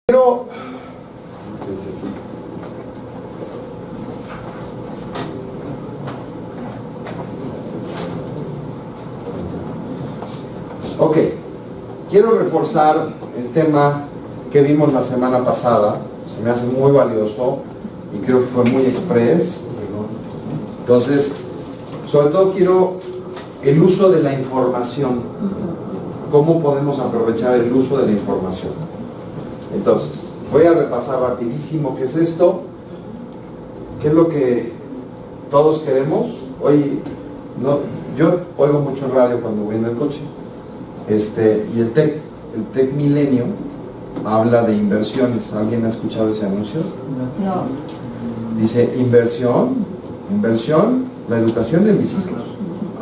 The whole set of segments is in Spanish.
Pero ok, quiero reforzar el tema que vimos la semana pasada. Se me hace muy valioso y creo que fue muy express. Entonces, sobre todo quiero el uso de la información. ¿Cómo podemos aprovechar el uso de la información? Entonces, voy a repasar rapidísimo qué es esto, qué es lo que todos queremos. Hoy, yo oigo mucho radio cuando voy en el coche, y el TEC Milenio habla de inversiones. ¿Alguien ha escuchado ese anuncio? No. Dice, inversión, la educación de mis hijos.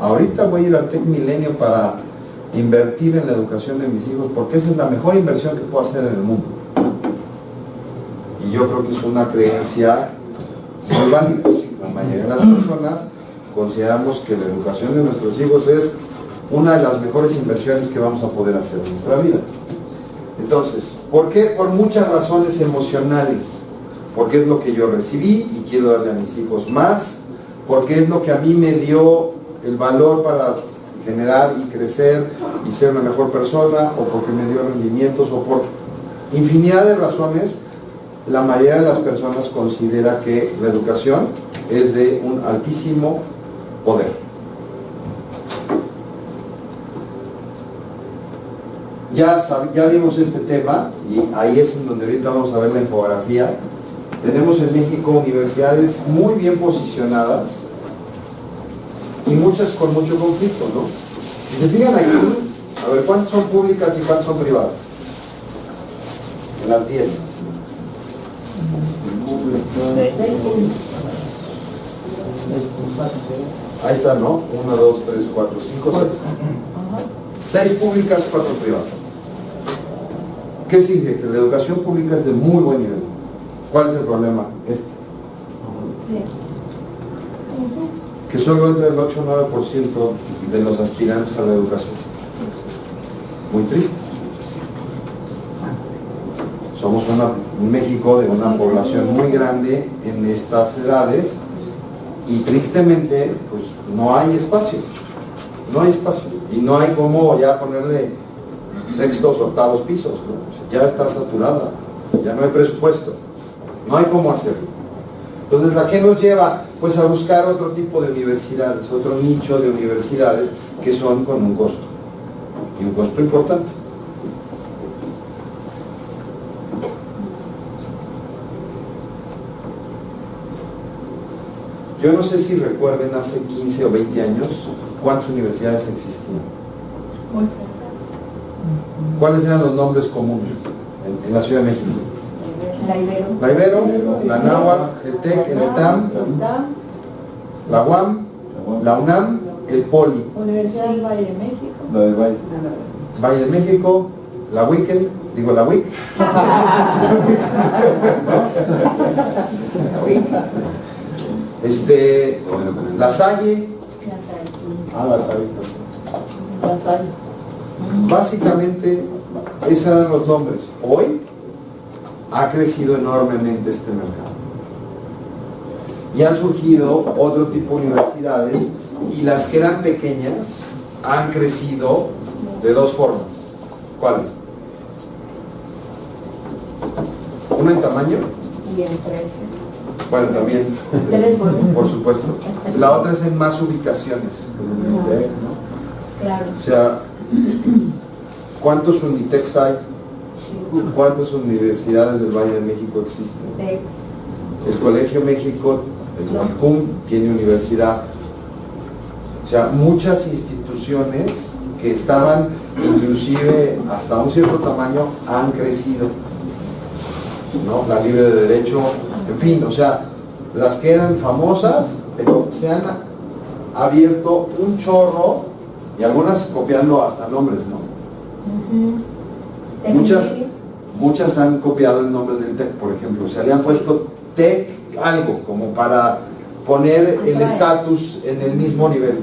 Ahorita voy a ir al TEC Milenio para invertir en la educación de mis hijos, porque esa es la mejor inversión que puedo hacer en el mundo. Y yo creo que es una creencia muy válida. La mayoría de las personas consideramos que la educación de nuestros hijos es una de las mejores inversiones que vamos a poder hacer en nuestra vida. Entonces, ¿por qué? Por muchas razones emocionales. Porque es lo que yo recibí y quiero darle a mis hijos más, porque es lo que a mí me dio el valor para generar y crecer y ser una mejor persona, o porque me dio rendimientos, o por infinidad de razones. La mayoría de las personas considera que la educación es de un altísimo poder. Ya vimos este tema, y ahí es en donde ahorita vamos a ver la infografía. Tenemos en México universidades muy bien posicionadas y muchas con mucho conflicto, ¿no? Si se fijan aquí, a ver, ¿cuántas son públicas y cuántas son privadas? En las 10. Ahí está, ¿no? 1, 2, 3, 4, 5, 6. 6 públicas, 4 privadas. ¿Qué sigue? Que la educación pública es de muy buen nivel. ¿Cuál es el problema? Que solo entra el 8 o 9% de los aspirantes a la educación. Muy triste. Somos un México de una población muy grande en estas edades, y tristemente pues no hay espacio. Y no hay cómo ya ponerle sextos, octavos pisos, ¿no? Ya está saturada, ya no hay presupuesto, no hay cómo hacerlo. Entonces, ¿a qué nos lleva? Pues a buscar otro tipo de universidades, otro nicho de universidades que son con un costo, y un costo importante. Yo no sé si recuerden hace 15 o 20 años cuántas universidades existían. ¿Cuáles eran los nombres comunes en la Ciudad de México? La Ibero, la Náhuatl, el TEC, el ETAM, la UAM, la UNAM, el POLI. Universidad del Valle de México. La del Valle de México, la WIC. La WIC. La Salle. La Salle. Básicamente, esos eran los nombres. Hoy ha crecido enormemente este mercado. Y han surgido otro tipo de universidades, y las que eran pequeñas han crecido de dos formas. ¿Cuáles? Una en tamaño. Y en precio. Bueno, también, por supuesto. La otra es en más ubicaciones. Claro. O sea, ¿cuántos Unitecs hay? ¿Cuántas universidades del Valle de México existen? El Colegio México, el UNICUM, tiene universidad. O sea, muchas instituciones que estaban inclusive hasta un cierto tamaño han crecido, ¿no? La Libre de Derecho, en fin, o sea, las que eran famosas, pero se han abierto un chorro, y algunas copiando hasta nombres, ¿no? Muchas han copiado el nombre del TEC, por ejemplo. O sea, le han puesto TEC algo, como para poner el estatus en el mismo nivel,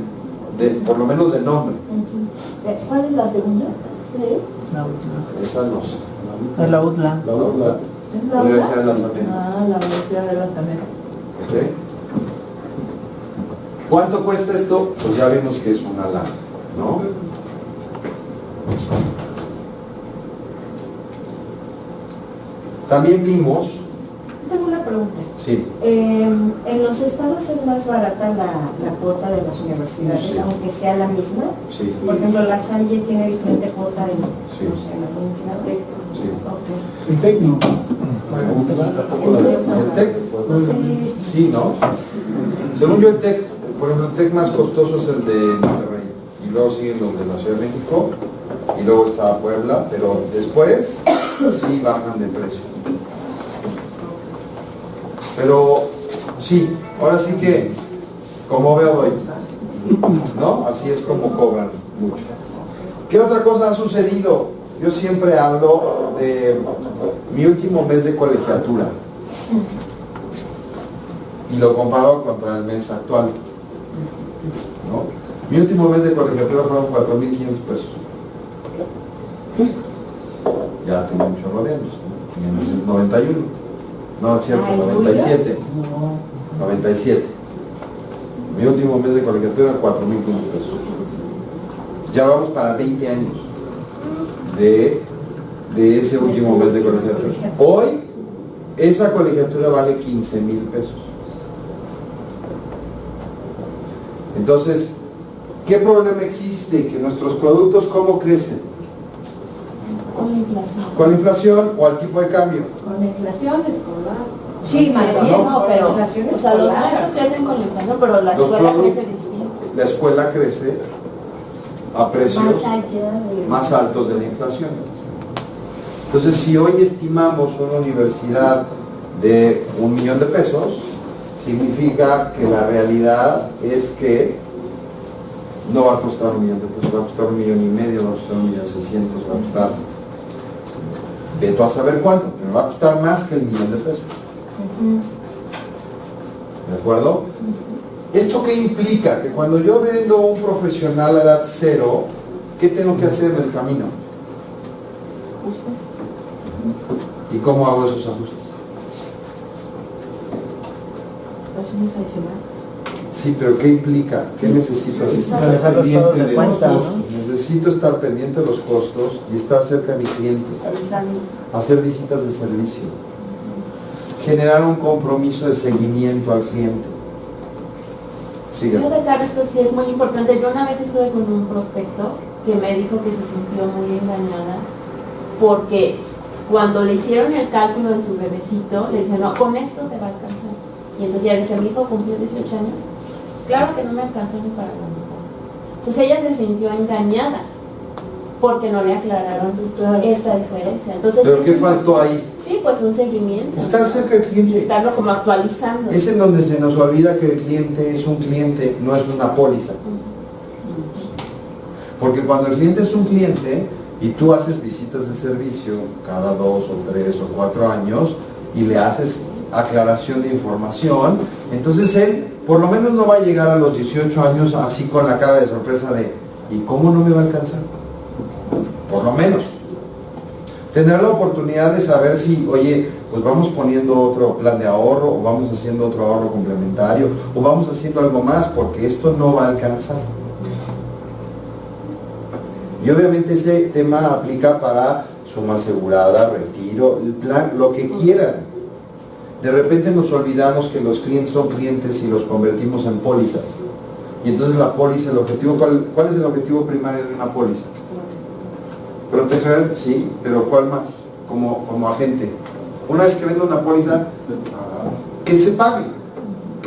por lo menos de nombre. ¿Cuál es la segunda? Esa no sé. De la UDLA. La UDLA, ¿Es la Universidad de UDLA? las Américas. Ah, la Universidad de las Américas. ¿Ok? ¿Cuánto cuesta esto? Pues ya vimos que es una lana, ¿no? También vimos, Tengo una pregunta. sí, En los estados es más barata la cuota de las universidades, Sí. aunque sea la misma. sí, Por ejemplo, la Salle tiene diferente cuota en, Sí. no sé, en la universidad. sí. Ok. El técnico. ¿El TEC? Sí. Sí, ¿no? Según yo el TEC, por ejemplo, el TEC más costoso es el de Monterrey, y luego siguen los de la Ciudad de México, y luego está Puebla, pero después sí bajan de precio. Pero sí, ahora sí que, como veo hoy, ¿no? Así es como cobran mucho. ¿Qué otra cosa ha sucedido? Yo siempre hablo de mi último mes de colegiatura y lo comparo contra el mes actual, ¿no? Mi último mes de colegiatura fueron 4,500 pesos. Ya tengo un chorro de años, ¿no? En el 91. No, es cierto, Ay, 97. 97. Mi último mes de colegiatura, 4,500 pesos. Ya vamos para 20 años de ese último mes de colegiatura. Hoy, esa colegiatura vale 15,000 pesos. Entonces, ¿qué problema existe? Que nuestros productos, ¿cómo crecen? Con la inflación. ¿Con la inflación o al tipo de cambio? Con la inflación escolar. Sí, más Pero bien, no, no, pero, la inflación o sea, los escolar. maestros crecen con la inflación, pero la Los escuela produ- crece distinto. La escuela crece a precios Más allá de... más altos de la inflación. Entonces, si hoy estimamos una universidad de 1,000,000 de pesos, significa que la realidad es que no va a costar 1,000,000 de pesos, va a costar 1,500,000, va a costar 1,600,000, va a costar, ve tú a saber cuánto, pero va a costar más que el 1,000,000 de pesos. ¿De acuerdo? ¿Esto qué implica? Que cuando yo vendo a un profesional a edad cero, ¿qué tengo que hacer en el camino? ¿Y cómo hago esos ajustes? Situaciones adicionales. Sí, pero ¿qué implica? ¿Qué necesito hacer? Manejar los estados de cuenta, ¿no? Necesito estar pendiente de los costos y estar cerca de mi cliente, Avisando. hacer visitas de servicio, generar un compromiso de seguimiento al cliente. Siga. Yo de cara, esto sí es muy importante. Yo una vez estuve con un prospecto que me dijo que se sintió muy engañada porque cuando le hicieron el cálculo de su bebecito, le dije, no, con esto te va a alcanzar. Y entonces ya dice, mi hijo cumplió 18 años. Claro que no me alcanzó ni para la mitad. Entonces ella se sintió engañada porque no le aclararon esta diferencia. Entonces, ¿Pero qué sí, faltó ahí? sí, pues un seguimiento. Estar cerca del Y cliente. estarlo como actualizando. Es en donde se nos olvida que el cliente es un cliente, no es una póliza. Porque cuando el cliente es un cliente y tú haces visitas de servicio cada 2 o 3 o 4 años y le haces aclaración de información, entonces él por lo menos no va a llegar a los 18 años así con la cara de sorpresa de ¿y cómo no me va a alcanzar? Por lo menos. Tendrá la oportunidad de saber si, oye, pues vamos poniendo otro plan de ahorro, o vamos haciendo otro ahorro complementario, o vamos haciendo algo más, porque esto no va a alcanzar. Y obviamente ese tema aplica para suma asegurada, retiro, el plan, lo que quieran. De repente nos olvidamos que los clientes son clientes y los convertimos en pólizas. Y entonces la póliza, el objetivo, ¿cuál es el objetivo primario de una póliza? Proteger, sí, pero ¿cuál más? Como agente. Una vez que vendo una póliza, que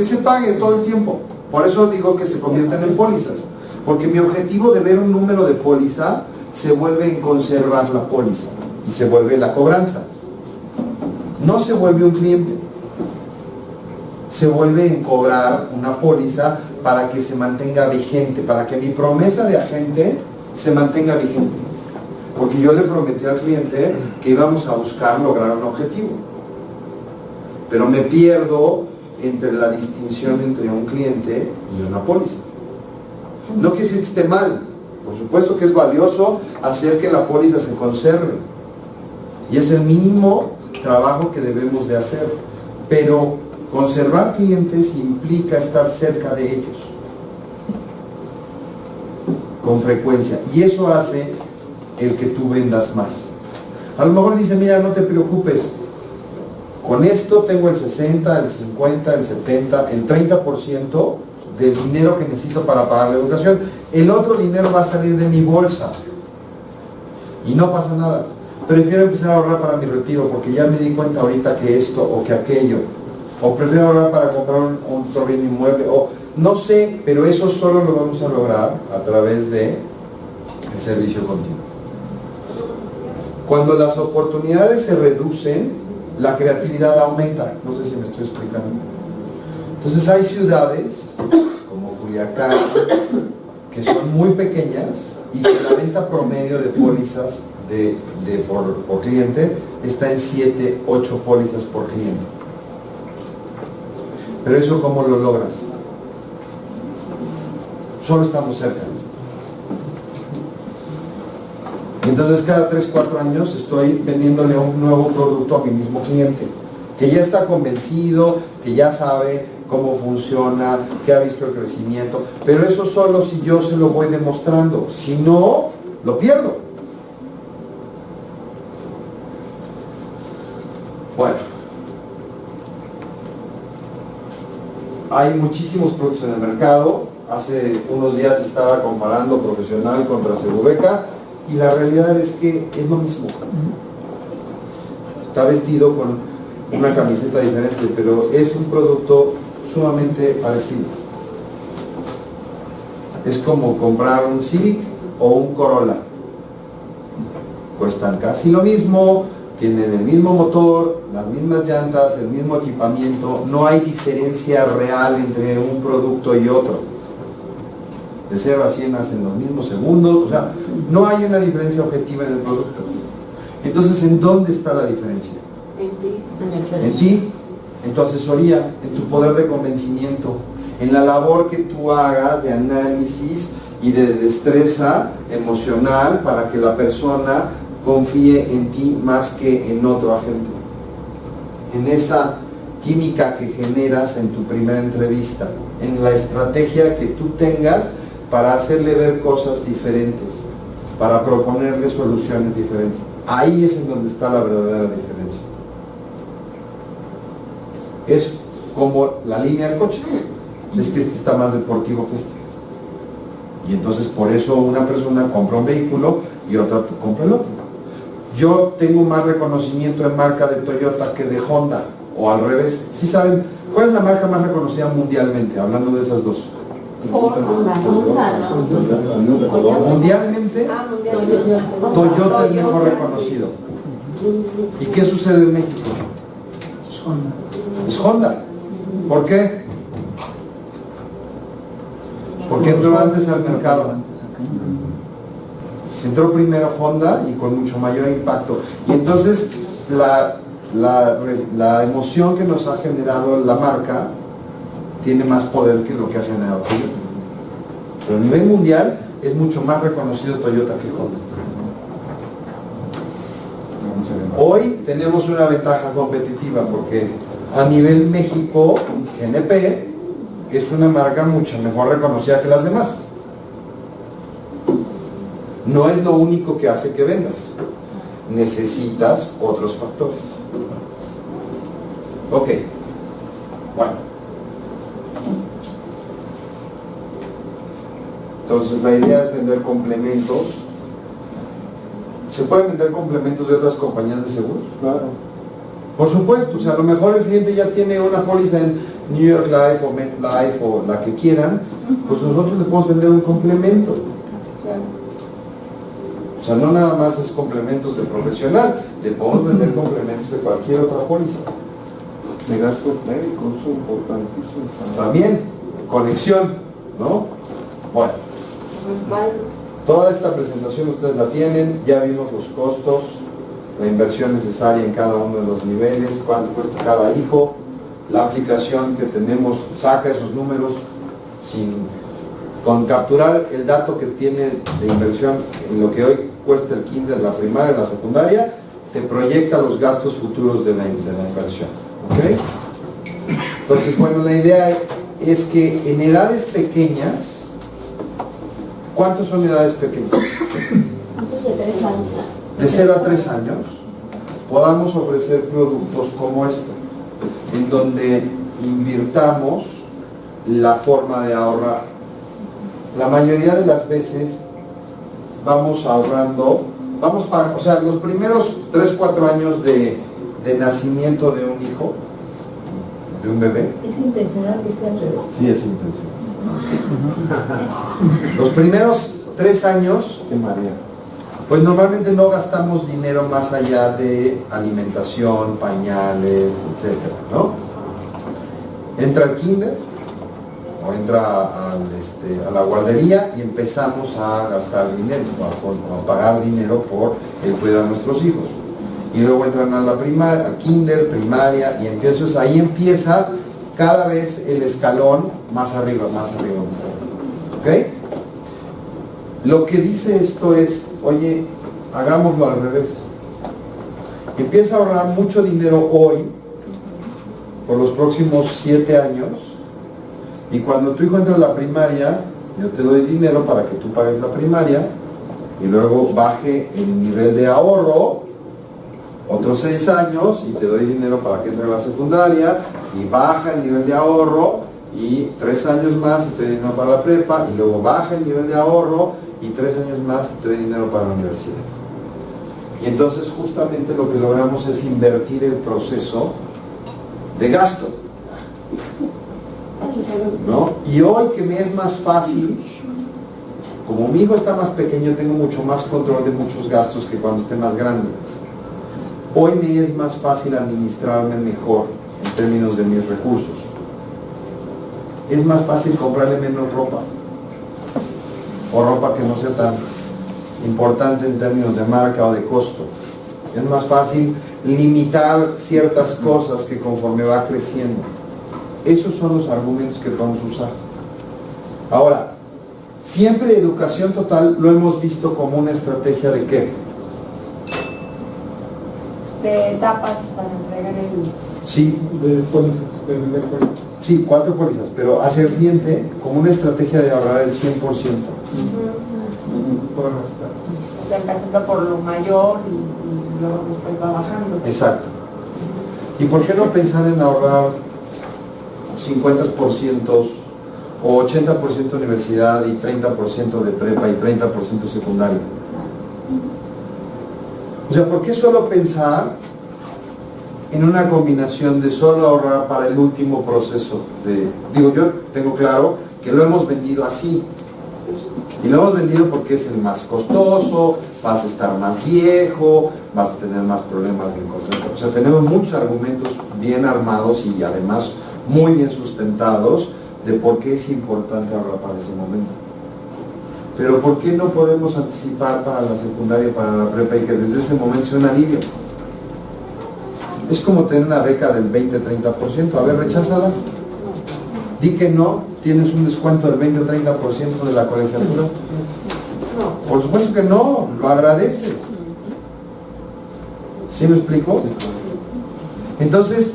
se pague todo el tiempo. Por eso digo que se convierten en pólizas. Porque mi objetivo de ver un número de póliza se vuelve en conservar la póliza y se vuelve la cobranza. No se vuelve un cliente. Se vuelve en cobrar una póliza para que se mantenga vigente, para que mi promesa de agente se mantenga vigente. Porque yo le prometí al cliente que íbamos a buscar lograr un objetivo. Pero me pierdo entre la distinción entre un cliente y una póliza. No quiere decir que esté mal. Por supuesto que es valioso hacer que la póliza se conserve Y es el mínimo trabajo que debemos de hacer. Pero conservar clientes implica estar cerca de ellos con frecuencia. Y eso hace el que tú vendas más. A lo mejor dice, mira, no te preocupes. Con esto tengo el 60, el 50, el 70, el 30% del dinero que necesito para pagar la educación. El otro dinero va a salir de mi bolsa. Y no pasa nada. Prefiero empezar a ahorrar para mi retiro porque ya me di cuenta ahorita que esto o que aquello. O prefiero ahorrar para comprar otro bien inmueble. O no sé, pero eso solo lo vamos a lograr a través de el servicio continuo. Cuando las oportunidades se reducen, la creatividad aumenta. No sé si me estoy explicando. Entonces hay ciudades como Culiacán que son muy pequeñas y que la venta promedio de pólizas por cliente está en 7, 8 pólizas por cliente. Pero eso, ¿cómo lo logras? Solo estamos cerca. Entonces cada 3, 4 años estoy vendiéndole un nuevo producto a mi mismo cliente, que ya está convencido, que ya sabe cómo funciona, que ha visto el crecimiento, pero eso solo si yo se lo voy demostrando, si no, lo pierdo. Bueno, hay muchísimos productos en el mercado. Hace unos días estaba comparando Profesional contra Segubeca y la realidad es que es lo mismo. Está vestido con una camiseta diferente, pero es un producto sumamente parecido. Es como comprar un Civic o un Corolla. Cuestan casi lo mismo, tienen el mismo motor, las mismas llantas, el mismo equipamiento. No hay diferencia real entre un producto y otro. De 0 a 100 hacen los mismos segundos, o sea, no hay una diferencia objetiva en el producto. Entonces, ¿en dónde está la diferencia? En ti. En ti, en tu asesoría, en tu poder de convencimiento, en la labor que tú hagas de análisis y de destreza emocional para que la persona confíe en ti más que en otro agente. En esa química que generas en tu primera entrevista, en la estrategia que tú tengas para hacerle ver cosas diferentes, para proponerle soluciones diferentes. Ahí es en donde está la verdadera diferencia. Es como la línea del coche. Es que este está más deportivo que este. Y entonces por eso una persona compra un vehículo y otra compra el otro. Yo tengo más reconocimiento en marca de Toyota que de Honda, o al revés. ¿Sí saben cuál es la marca más reconocida mundialmente? Hablando de esas dos. Mundialmente, Toyota es mejor reconocido. ¿Y qué sucede en México? Es Honda. ¿Por qué? Porque entró antes al mercado. Entró primero Honda y con mucho mayor impacto. Y entonces la emoción que nos ha generado la marca tiene más poder que lo que ha generado Toyota. Pero a nivel mundial es mucho más reconocido Toyota que Honda. Hoy tenemos una ventaja competitiva porque a nivel México, GNP es una marca mucho mejor reconocida que las demás. No es lo único que hace que vendas. Necesitas otros factores. Ok. Bueno. Entonces la idea es vender complementos. ¿Se pueden vender complementos de otras compañías de seguros? Claro. Por supuesto, o sea, a lo mejor el cliente ya tiene una póliza en New York Life o MetLife o la que quieran, pues nosotros le podemos vender un complemento. O sea, no nada más es complementos de profesional, le podemos vender complementos de cualquier otra póliza. De gastos médicos, importantísimos. También, conexión, ¿no? Bueno, toda esta presentación ustedes la tienen, ya vimos los costos, la inversión necesaria en cada uno de los niveles, cuánto cuesta cada hijo, la aplicación que tenemos saca esos números con capturar el dato que tiene de inversión en lo que hoy cuesta el kinder, la primaria, la secundaria, te proyecta los gastos futuros de la inversión. ¿Ok? Entonces, bueno, la idea es que en edades pequeñas, ¿cuántos son edades pequeñas? Antes de 3 años. De 0 a 3 años, podamos ofrecer productos como esto, en donde invirtamos la forma de ahorrar. La mayoría de las veces vamos ahorrando, o sea, los primeros 3, 4 años de nacimiento de un hijo, de un bebé. Es intencional que esté al revés. Sí, es intencional. Los primeros 3 años, Qué María. pues normalmente no gastamos dinero más allá de alimentación, pañales, etcétera, ¿no? Entra al kinder o entra a la guardería y empezamos a gastar dinero, a pagar dinero por el cuidado de nuestros hijos. Y luego entran a la primaria, al kinder, primaria, y entonces ahí empieza cada vez el escalón más arriba, más arriba, más arriba. ¿Ok? Lo que dice esto es, oye, hagámoslo al revés. Empieza a ahorrar mucho dinero hoy, por los próximos 7 años, y cuando tu hijo entra a la primaria, yo te doy dinero para que tú pagues la primaria, y luego baje el nivel de ahorro, otros 6 años, y te doy dinero para que entre a la secundaria, y baja el nivel de ahorro, y 3 años más, y te doy dinero para la prepa, y luego baja el nivel de ahorro, y 3 años más, y te doy dinero para la universidad. Y entonces justamente lo que logramos es invertir el proceso de gasto, ¿no? Y hoy que me es más fácil, como mi hijo está más pequeño, tengo mucho más control de muchos gastos que cuando esté más grande. Hoy me es más fácil administrarme mejor en términos de mis recursos. Es más fácil comprarle menos ropa, o ropa que no sea tan importante en términos de marca o de costo. Es más fácil limitar ciertas cosas que conforme va creciendo. Esos son los argumentos que vamos a usar. Ahora, siempre educación total lo hemos visto como una estrategia de ¿qué? De etapas para entregar el... Sí, De pólizas, de vender pólizas. sí, 4 pólizas, pero hacia el cliente como una estrategia de ahorrar el 100%. Todas las etapas. O sea, empezando por lo mayor y luego después va bajando. Exacto. ¿Y por qué no pensar en ahorrar 50% o 80% universidad y 30% de prepa y 30% secundaria? O sea, ¿por qué solo pensar en una combinación de solo ahorrar para el último proceso? Digo, yo tengo claro que lo hemos vendido así. Y lo hemos vendido porque es el más costoso, vas a estar más viejo, vas a tener más problemas de encontrar. O sea, tenemos muchos argumentos bien armados y además muy bien sustentados de por qué es importante ahorrar para ese momento. Pero ¿por qué no podemos anticipar para la secundaria y para la prepa y que desde ese momento sea un alivio? Es como tener una beca del 20-30%. A ver, recházala. Di que no, tienes un descuento del 20 o 30% de la colegiatura. No. Por supuesto que no, lo agradeces. ¿Sí me explico? Entonces,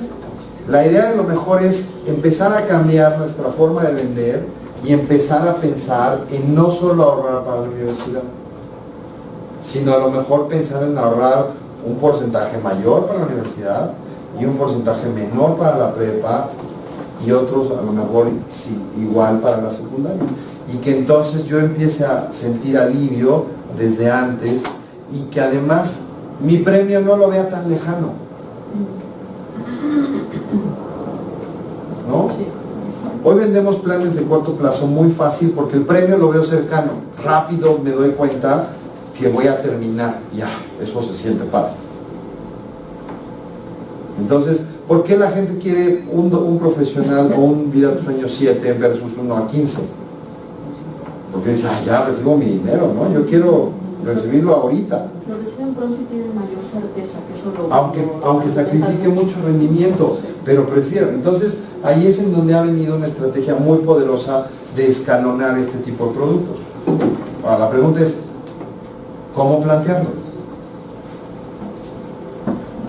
la idea de lo mejor es empezar a cambiar nuestra forma de vender y empezar a pensar en no solo ahorrar para la universidad, sino a lo mejor pensar en ahorrar un porcentaje mayor para la universidad y un porcentaje menor para la prepa y otros a lo mejor sí, igual para la secundaria. Y que entonces yo empiece a sentir alivio desde antes y que además mi premio no lo vea tan lejano. ¿No? Hoy vendemos planes de corto plazo muy fácil porque el premio lo veo cercano. Rápido me doy cuenta que voy a terminar. Ya, eso se siente padre. Entonces, ¿por qué la gente quiere un profesional o un Vida de Sueño 7 versus uno a 15? Porque dice, ya recibo mi dinero, ¿no? Yo quiero recibirlo ahorita. Lo reciben pronto y tienen mayor certeza que eso lo... Aunque sacrifique mucho rendimiento, pero prefiero. Entonces, ahí es en donde ha venido una estrategia muy poderosa de escalonar este tipo de productos. Ahora, la pregunta es, ¿cómo plantearlo?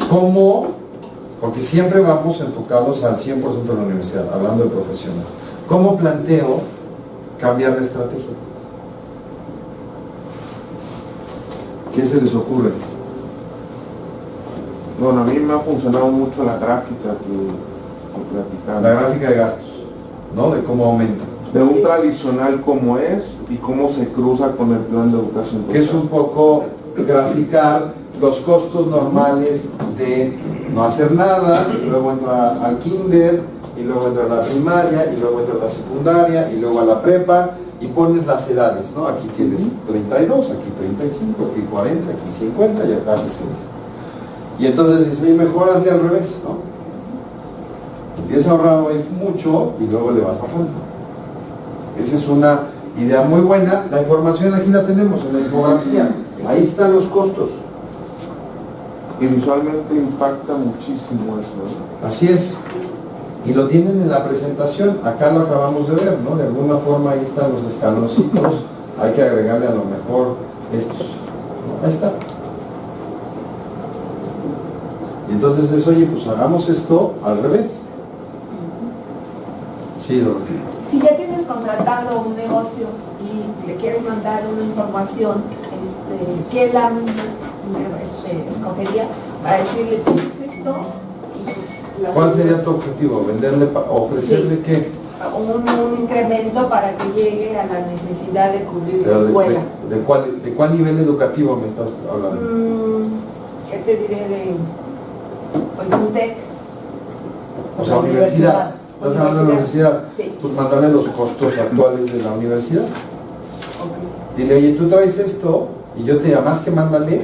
¿Cómo? Porque siempre vamos enfocados al 100% de la universidad, hablando de profesional. ¿Cómo planteo cambiar la estrategia? ¿Qué se les ocurre? Bueno, a mí me ha funcionado mucho la gráfica que platicaba. La gráfica de gastos, ¿no? De cómo aumenta. De un tradicional como es y cómo se cruza con el plan de educación. Que es un poco graficar los costos normales de no hacer nada, y luego entra al kinder, y luego entra a la primaria, y luego entra a la secundaria, y luego a la prepa, y pones las edades, ¿no? Aquí tienes 32, aquí 35, aquí 40, aquí 50 y acá 60. Y entonces dices, mejor hazle al revés, ¿no? Empieza a ahorrar hoy mucho y luego le vas bajando. Esa es una idea muy buena. La información aquí la tenemos en la infografía. Ahí están los costos. Y visualmente impacta muchísimo eso, ¿no? Así es. Y lo tienen en la presentación. Acá lo acabamos de ver, ¿no? De alguna forma ahí están los escaloncitos. Hay que agregarle a lo mejor estos. ¿No? Ahí está. Y entonces es, oye, pues hagamos esto al revés. Sí, Dorothy. Si ya tienes contratado un negocio y le quieres mandar una información, ¿qué lámina escogería para decirle, tienes esto? Y pues, ¿Cuál sería tu objetivo? ¿Venderle, ofrecerle Sí. qué? Un incremento para que llegue a la necesidad de cubrir la Pero escuela. ¿De cuál nivel educativo me estás hablando? ¿Qué te diré pues un TEC? O sea, universidad. ¿Estás hablando de la universidad? Sí. Pues mándale los costos actuales de la universidad. Ok. Dile, oye, tú traes esto, y yo te diría, más que mándale,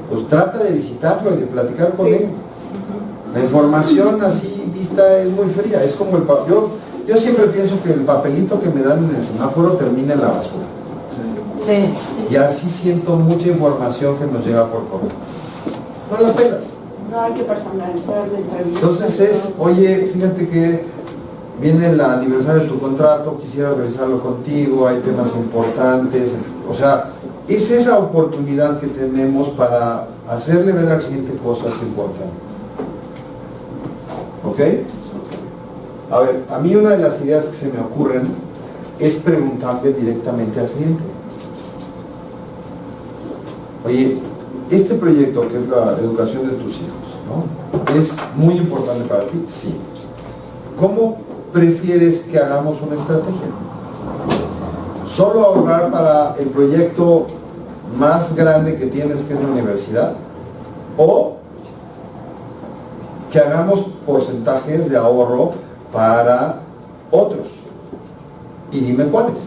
pues trata de visitarlo y de platicar con Sí. él. La información así vista es muy fría, es como el papel. Yo siempre pienso que el papelito que me dan en el semáforo termina en la basura. Sí. Y así siento mucha información que nos llega por correo. No la pelas. No hay que personalizar la entrevista. Entonces es, oye, fíjate que viene el aniversario de tu contrato, quisiera revisarlo contigo, hay temas importantes. O sea, es esa oportunidad que tenemos para hacerle ver al cliente cosas importantes. ¿Ok? A ver, a mí una de las ideas que se me ocurren es preguntarle directamente al cliente. Oye, este proyecto que es la educación de tus hijos, ¿no? ¿Es muy importante para ti? Sí. ¿Cómo prefieres que hagamos una estrategia? ¿Solo ahorrar para el proyecto más grande que tienes, que es la universidad? ¿O que hagamos porcentajes de ahorro para otros? Y dime cuáles.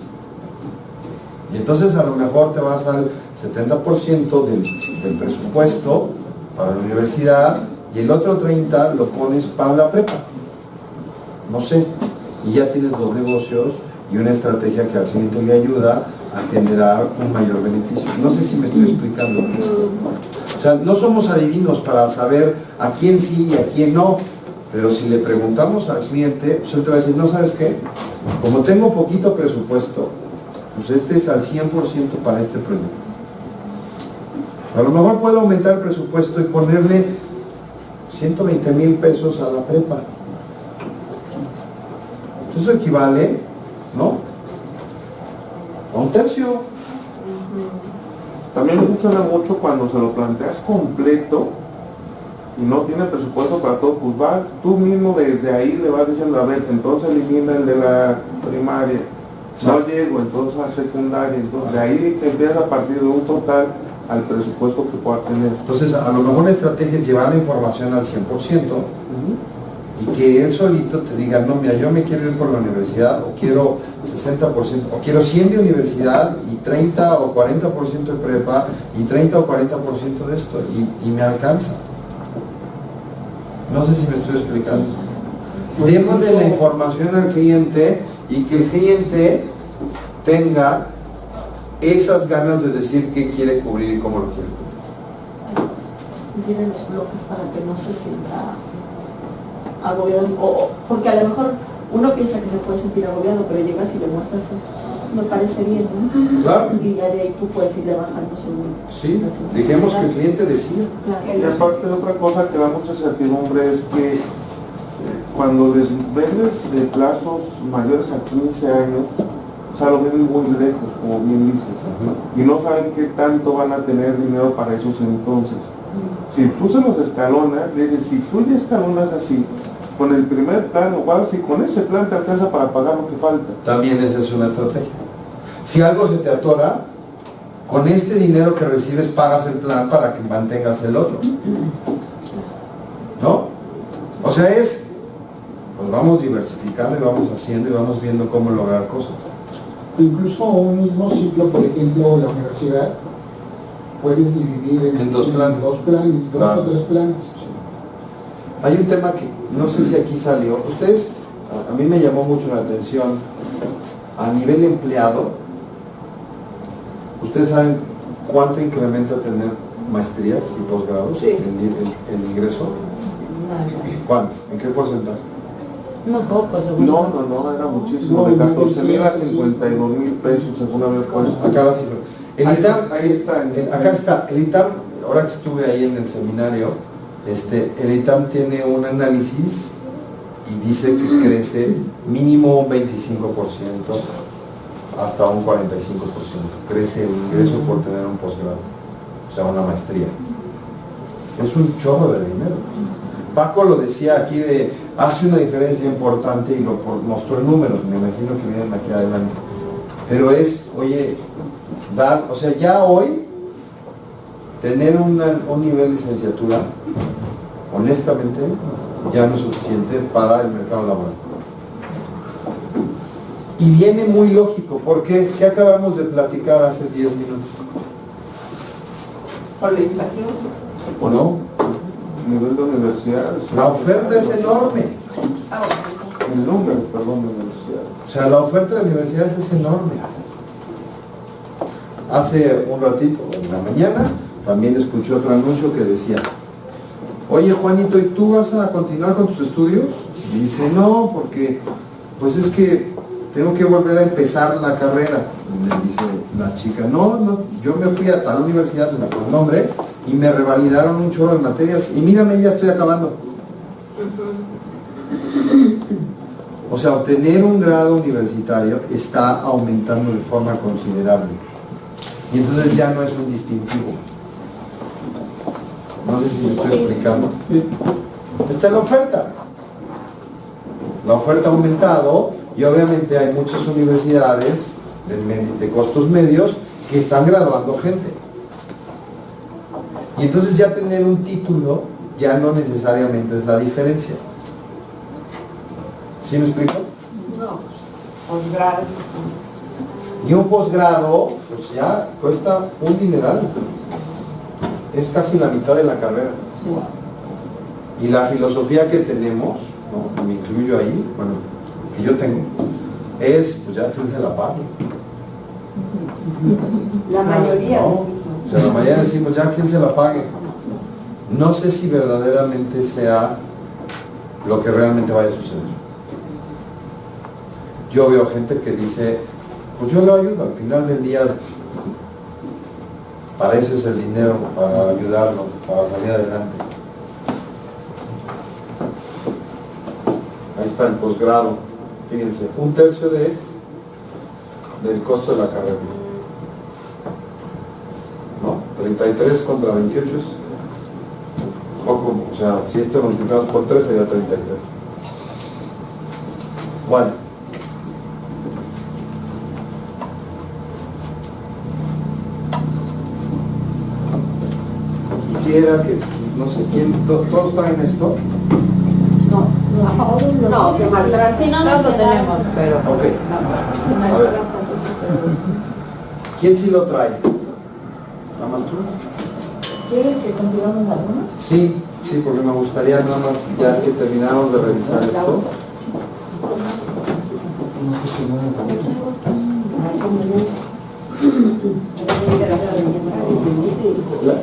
Y entonces a lo mejor te vas al 70% del presupuesto para la universidad y el otro 30% lo pones para la prepa. No sé. Y ya tienes dos negocios y una estrategia que al cliente le ayuda a generar un mayor beneficio. No sé si me estoy explicando. O sea, no somos adivinos para saber a quién sí y a quién no. Pero si le preguntamos al cliente, pues él te va a decir, no, ¿sabes qué? Como tengo poquito presupuesto, pues este es al 100% para este proyecto. A lo mejor puedo aumentar el presupuesto y ponerle 120,000 pesos a la prepa. Eso equivale, ¿no? A un tercio. También funciona mucho cuando se lo planteas completo y no tiene presupuesto para todo, pues va, tú mismo desde ahí le vas diciendo, a ver, entonces elimina el de la primaria, no llego, entonces a secundaria, entonces de ahí te empiezas a partir de un total al presupuesto que pueda tener. Entonces, a lo mejor la estrategia es llevar la información al 100% y que él solito te diga, no, mira, yo me quiero ir por la universidad, o quiero 60%, o quiero 100 de universidad y 30 o 40% de prepa y 30 o 40% de esto, y me alcanza. No sé si me estoy explicando. Démosle la información al cliente y que el cliente tenga esas ganas de decir qué quiere cubrir y cómo lo quiere cubrir. Decir en los bloques para que no se sienta agobiado, porque a lo mejor uno piensa que se puede sentir agobiado, pero llegas y le muestras me parece bien, ¿no? Claro, Y ya de ahí tú puedes irle bajando según. sí, dejemos que el cliente decida. Y aparte otra cosa que da mucha certidumbre es que cuando les vendes de plazos mayores a 15 años, o sea, lo ven muy lejos, como bien dices, y no saben qué tanto van a tener dinero para esos entonces. Si tú se los escalonas, le dices, si tú ya escalonas así, con el primer plan, o igual si con ese plan te alcanza para pagar lo que falta. También esa es una estrategia. Si algo se te atora, con este dinero que recibes pagas el plan para que mantengas el otro. ¿No? O sea, pues vamos diversificando y vamos haciendo y vamos viendo cómo lograr cosas. Incluso un mismo ciclo, por ejemplo, la universidad, puedes dividir En dos planes. dos Claro. o tres planes. Hay un tema que no sé si aquí salió. Ustedes, a mí me llamó mucho la atención, a nivel empleado, ¿ustedes saben cuánto incrementa tener maestrías y posgrados Sí. el ingreso? ¿Cuánto? ¿En qué porcentaje? No poco, No, era muchísimo, de 14,000 a 52,000 pesos, según había puesto. Acá la cifra. El Ahí- ITAM, ahí está. acá está, el ITAM, ahora que estuve ahí en el seminario, el ITAM tiene un análisis y dice que crece mínimo un 25% hasta un 45%. Crece el ingreso por tener un posgrado, o sea, una maestría. Es un chorro de dinero. Paco lo decía aquí hace una diferencia importante y mostró en números, me imagino que vienen aquí adelante. Pero oye, o sea, ya hoy, tener un nivel de licenciatura, honestamente, ya no es suficiente para el mercado laboral. Y viene muy lógico, porque ¿qué acabamos de platicar hace 10 minutos? Por la inflación. ¿O no? Nivel de universidad. La oferta es enorme. El número, perdón, de universidad. O sea, la oferta de universidades es enorme. Hace un ratito, en la mañana, también escuché otro anuncio que decía, oye Juanito, ¿y tú vas a continuar con tus estudios? Y dice, no, porque pues es que tengo que volver a empezar la carrera. Y me dice la chica, no, yo me fui a tal universidad, me acuerdo el nombre, y me revalidaron un chorro de materias, y mírame, ya estoy acabando. O sea, obtener un grado universitario está aumentando de forma considerable. Y entonces ya no es un distintivo. No sé si me estoy explicando. Esta es la oferta. La oferta ha aumentado y obviamente hay muchas universidades de costos medios que están graduando gente. Y entonces ya tener un título ya no necesariamente es la diferencia. ¿Sí me explico? No, posgrado. Y un posgrado, pues ya cuesta un dineral. Es casi la mitad de la carrera. Y la filosofía que tenemos, ¿no? Me incluyo ahí, bueno, que yo tengo, es, pues ya quien se la pague. La mayoría ¿No? decís, ¿no? O sea, la mayoría decimos, ya quien se la pague. No sé si verdaderamente sea lo que realmente vaya a suceder. Yo veo gente que dice, pues yo lo ayudo, al final del día, para eso es el dinero, para ayudarlo, para salir adelante. Ahí está el posgrado, fíjense, 1/3 del costo de la carrera. ¿No? 33 contra 28 es poco, o sea, si esto lo multiplicamos por 3 sería 33. Bueno. Quisiera que, no sé quién, todos traen esto. No, se maltrata. Si no, No no lo te tenemos, pero Ok. se A ver. maltrata. ¿Quién sí lo trae? ¿Nada más tú? ¿Quieren que continuemos algunos? Sí, porque me gustaría nada más, ya que terminamos de revisar esto.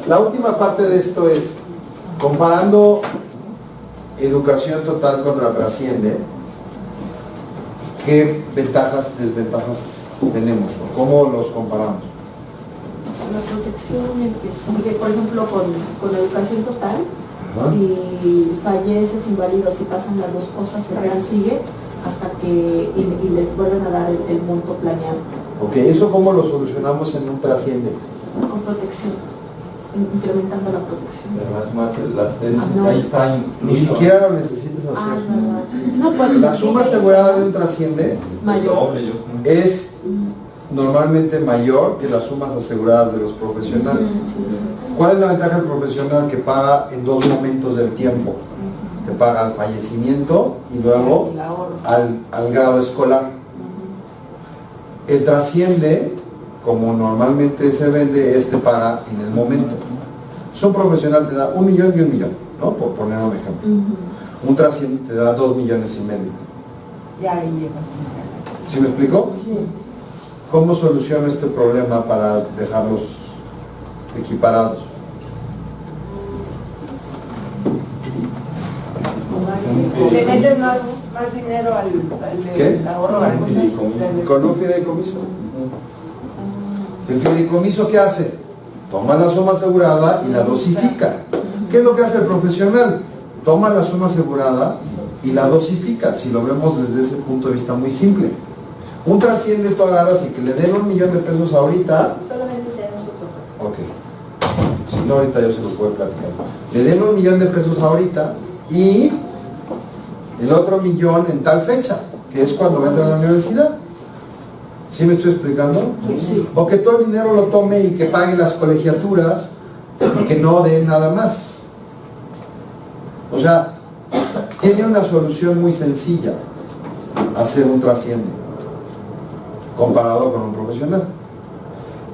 La última parte de esto es, comparando educación total contra trasciende, ¿qué ventajas, desventajas tenemos? ¿Cómo los comparamos? La protección sigue, por ejemplo, con la educación total, Ajá. si falleces, inválidos, si pasan las dos cosas, el plan sigue hasta que y les vuelven a dar el monto planeado Ok, ¿eso cómo lo solucionamos en un trasciende? con protección, incrementando la protección. No. Ahí está Ni incluido. siquiera lo necesitas Ah, hacer. verdad. No, pues, La suma asegurada de un trasciende mayor. Doble, yo creo. es normalmente mayor que las sumas aseguradas de los profesionales. ¿Cuál es la ventaja del profesional? Que paga en dos momentos del tiempo. Te paga al fallecimiento y luego El ahorro. al grado escolar. El trasciende, como normalmente se vende, te paga en el momento. Un profesional te da 1 millón y 1 millón, ¿no? Por poner un ejemplo. Un trasciende te da 2,5 millones. Ya ahí llega. ¿Sí me explico? ¿Cómo soluciono este problema para dejarlos equiparados? Le metes más dinero al ¿Qué? ahorro. Con un fideicomiso. ¿El fideicomiso qué hace? Toma la suma asegurada y la dosifica. ¿Qué es lo que hace el profesional? Toma la suma asegurada y la dosifica, si lo vemos desde ese punto de vista muy simple. Un trasciende, tú agarras y que le den 1 millón de pesos ahorita. Solamente tenemos otro. Ok. Si no, ahorita yo se lo puedo platicar. Le den 1 millón de pesos ahorita y el otro millón en tal fecha, que es cuando va a entrar a la universidad. ¿Sí me estoy explicando? Sí. O que todo el dinero lo tome y que pague las colegiaturas y que no den nada más. O sea, tiene una solución muy sencilla hacer un trasciende comparado con un profesional.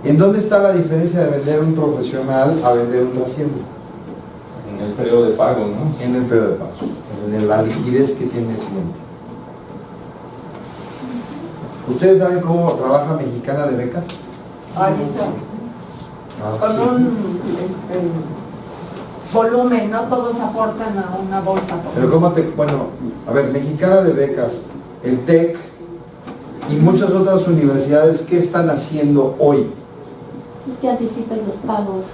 ¿En dónde está la diferencia de vender un profesional a vender un trasciende? En el periodo de pago, ¿no? En el periodo de pago, en la liquidez que tiene el cliente. ¿Ustedes saben cómo trabaja Mexicana de Becas? Ahí está. Ah, Con sí. un volumen, no todos aportan a una bolsa. Pero cómo te, bueno, a ver, Mexicana de Becas, el TEC y muchas otras universidades, ¿qué están haciendo hoy? Es que anticipen los pagos.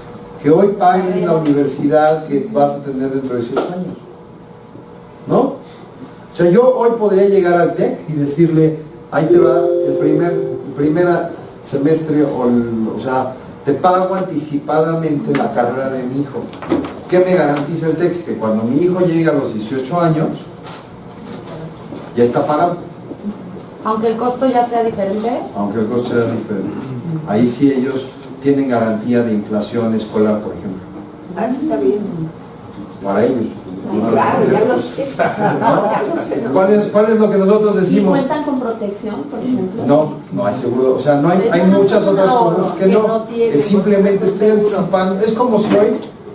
Que hoy paguen la universidad que vas a tener dentro de 18 años. ¿No? O sea, yo hoy podría llegar al TEC y decirle, ahí te va el primer semestre, o sea, te pago anticipadamente la carrera de mi hijo. ¿Qué me garantiza el TEC? Que cuando mi hijo llegue a los 18 años, ya está pagado, Aunque el costo ya sea diferente. aunque el costo sea diferente. Ahí sí ellos tienen garantía de inflación escolar, por ejemplo, Ah, sí, está bien. para ellos. Sí, claro, ya lo sé. Ya lo sé, ¿no? ¿Cuál es lo que nosotros ¿Y decimos? cuentan con protección, por ejemplo? No hay seguro, o sea, no hay muchas otras cosas que no, que simplemente estoy anticipando. Es como si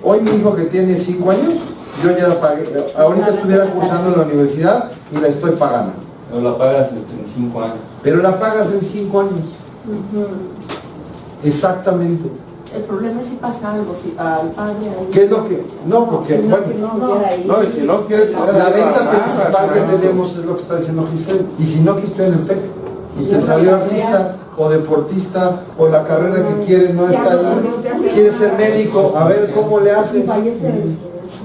hoy mi hijo que tiene 5 años, yo ya la pagué, ahorita estuviera cursando en la universidad y la estoy pagando. No la pagas en 5 años. Pero la pagas en 5 años. Exactamente. El problema es si pasa algo, si al padre ahí. ¿Qué es lo que? No, porque, Sino bueno, que no hubiera ahí. No, y si no quieres la venta principal que tenemos es lo que está diciendo Giselle. Y si no, que estoy en el TEC. Y te salió artista o deportista o la carrera que quiere no está ahí. Quiere ser médico, a ver cómo le haces.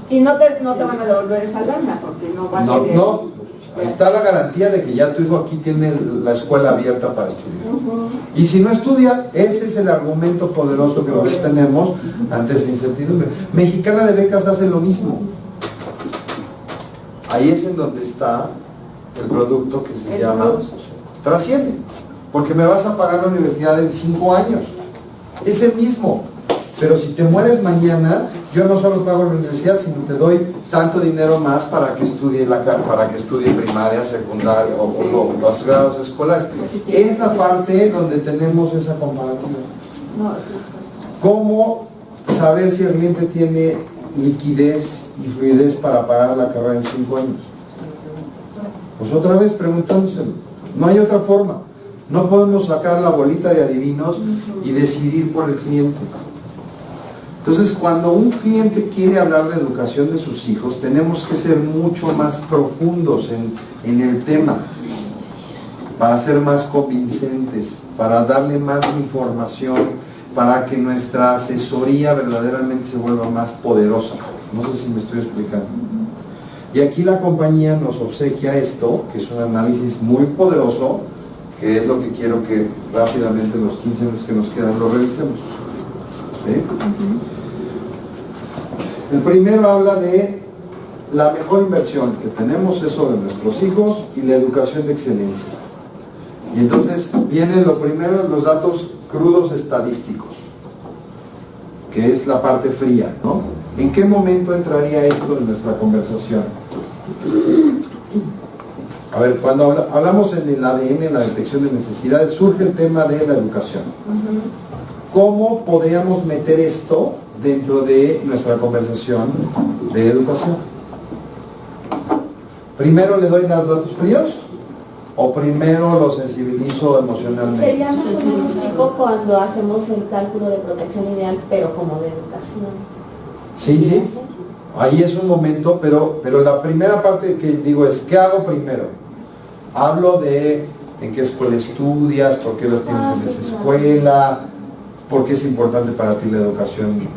Y no te van a devolver esa lana porque no va a ser. No, ahí está la garantía de que ya tu hijo aquí tiene la escuela abierta para estudiar. Y si no estudia, ese es el argumento poderoso que nosotros tenemos ante esa incertidumbre. Mexicana de Becas hace lo mismo. Ahí es en donde está el producto que se llama Trasciende, porque me vas a pagar la universidad en 5 años. Es el mismo. Pero si te mueres mañana, yo no solo pago la universidad, sino te doy tanto dinero más para que estudie para que estudie primaria, secundaria o los grados escolares. Es la parte donde tenemos esa comparativa. ¿Cómo saber si el cliente tiene liquidez y fluidez para pagar la carrera en 5 años? Pues otra vez preguntándoselo. No hay otra forma. No podemos sacar la bolita de adivinos y decidir por el cliente. Entonces, cuando un cliente quiere hablar de educación de sus hijos, tenemos que ser mucho más profundos en el tema. para ser más convincentes, para darle más información, para que nuestra asesoría verdaderamente se vuelva más poderosa. No sé si me estoy explicando. Y aquí la compañía nos obsequia esto, que es un análisis muy poderoso, que es lo que quiero que rápidamente los 15 minutos que nos quedan lo revisemos. ¿Sí? El primero habla de la mejor inversión que tenemos es sobre nuestros hijos y la educación de excelencia. Y entonces viene lo primero, los datos crudos estadísticos, que es la parte fría, ¿no? ¿En qué momento entraría esto en nuestra conversación? A ver, cuando hablamos en el ADN, en la detección de necesidades, surge el tema de la educación. ¿Cómo podríamos meter esto dentro de nuestra conversación de educación? ¿Primero le doy los datos fríos o primero lo sensibilizo emocionalmente? Sería más o menos tipo cuando hacemos el cálculo de protección ideal, pero como de educación. Sí, sí. Ahí es un momento, pero la primera parte que digo es, ¿qué hago primero? Hablo de en qué escuela estudias, por qué lo tienes en esa escuela, por qué es importante para ti la educación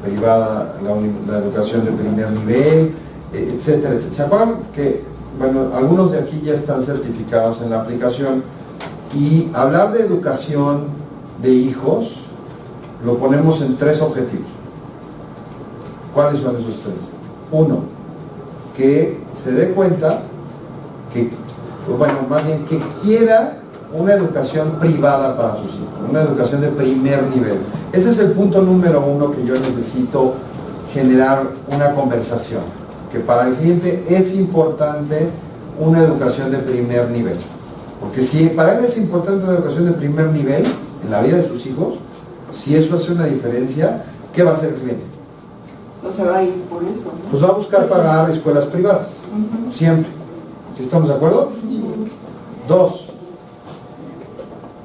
privada, la educación de primer nivel, etcétera, etcétera. ¿Se acuerdan que, bueno, algunos de aquí ya están certificados en la aplicación y hablar de educación de hijos lo ponemos en 3 objetivos? ¿Cuáles son esos 3? 1, que se dé cuenta que, bueno, más bien que quiera una educación privada para sus hijos, una educación de primer nivel. Ese es el punto número 1 que yo necesito generar una conversación, que para el cliente es importante una educación de primer nivel. Porque si para él es importante una educación de primer nivel en la vida de sus hijos, si eso hace una diferencia, ¿qué va a hacer el cliente? No se va a ir por eso, ¿no? Pues va a buscar pagar escuelas privadas, siempre. ¿Sí estamos de acuerdo? 2,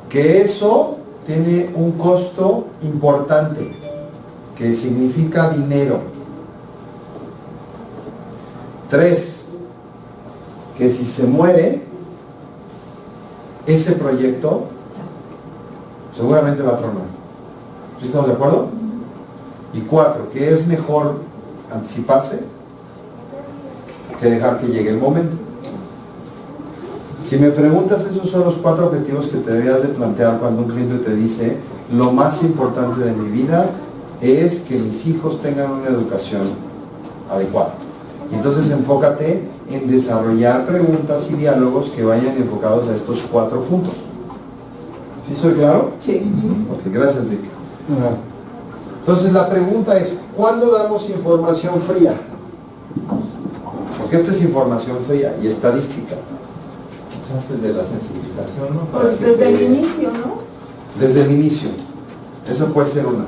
que eso tiene un costo importante, que significa dinero. 3, que si se muere ese proyecto, seguramente va a tronar. ¿Sí estamos de acuerdo? Y 4, que es mejor anticiparse que dejar que llegue el momento. Si me preguntas, esos son los 4 objetivos que te deberías de plantear cuando un cliente te dice: lo más importante de mi vida es que mis hijos tengan una educación adecuada. Y entonces enfócate en desarrollar preguntas y diálogos que vayan enfocados a estos 4 puntos. ¿Sí soy claro? Sí. Ok, gracias, Vicky. Entonces la pregunta es, ¿cuándo damos información fría? Porque esta es información fría y estadística. Antes de la sensibilización, ¿no? Pues desde el inicio, ¿no? Desde el inicio. Eso puede ser una.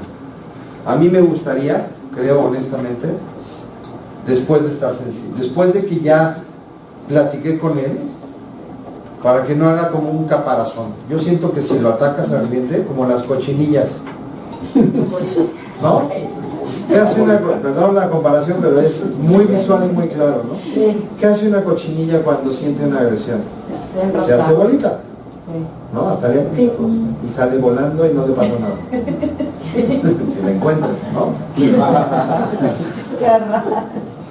A mí me gustaría, creo honestamente, después de estar sensible, después de que ya platiqué con él, para que no haga como un caparazón. Yo siento que si lo atacas al cliente, como las cochinillas, ¿no? ¿Qué hace una, perdón la comparación, pero es muy visual y muy claro, ¿no? Sí. ¿Qué hace una cochinilla cuando siente una agresión? Se hace bolita, ¿no? Hasta le y sale volando y no le pasa nada. Si la encuentras, ¿no?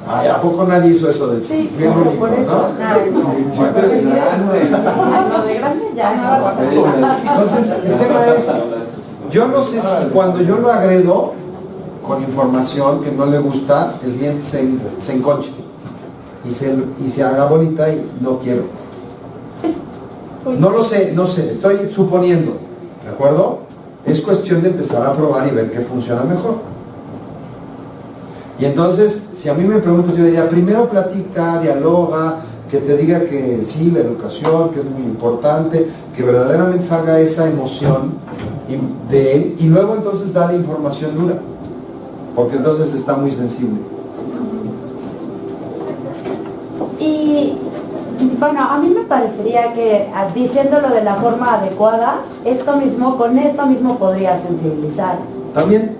Ay, ¿a poco nadie hizo eso de chico? Sí, Bien por bonito, eso. ¿no? Lo de grande ya no va a pasar. Entonces, el tema es, yo no sé si cuando yo lo agredo con información que no le gusta, el cliente se enconche y se haga bonita y no quiero. No lo sé, no sé, estoy suponiendo, ¿de acuerdo? Es cuestión de empezar a probar y ver qué funciona mejor. Y entonces, si a mí me preguntas, yo diría, primero platica, dialoga, que te diga que sí, la educación, que es muy importante, que verdaderamente salga esa emoción de él, y luego entonces da la información dura, porque entonces está muy sensible. Y bueno, a mí me parecería que diciéndolo de la forma adecuada, con esto mismo podría sensibilizar. También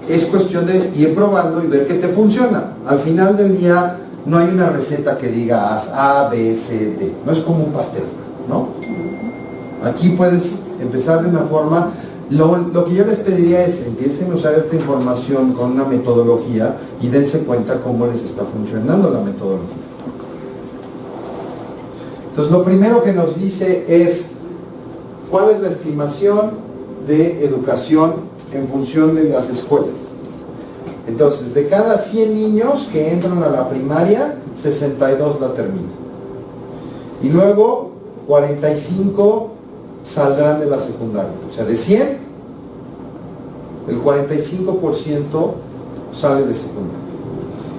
es cuestión de ir probando y ver qué te funciona. Al final del día no hay una receta que diga haz A, B, C, D. No es como un pastel. ¿no? Aquí puedes empezar de una forma. Lo que yo les pediría es empiecen a usar esta información con una metodología y dense cuenta cómo les está funcionando la metodología. Entonces, lo primero que nos dice es cuál es la estimación de educación en función de las escuelas. Entonces, de cada 100 niños que entran a la primaria, 62 la terminan. Y luego, 45 saldrán de la secundaria. O sea, de 100, el 45% sale de secundaria.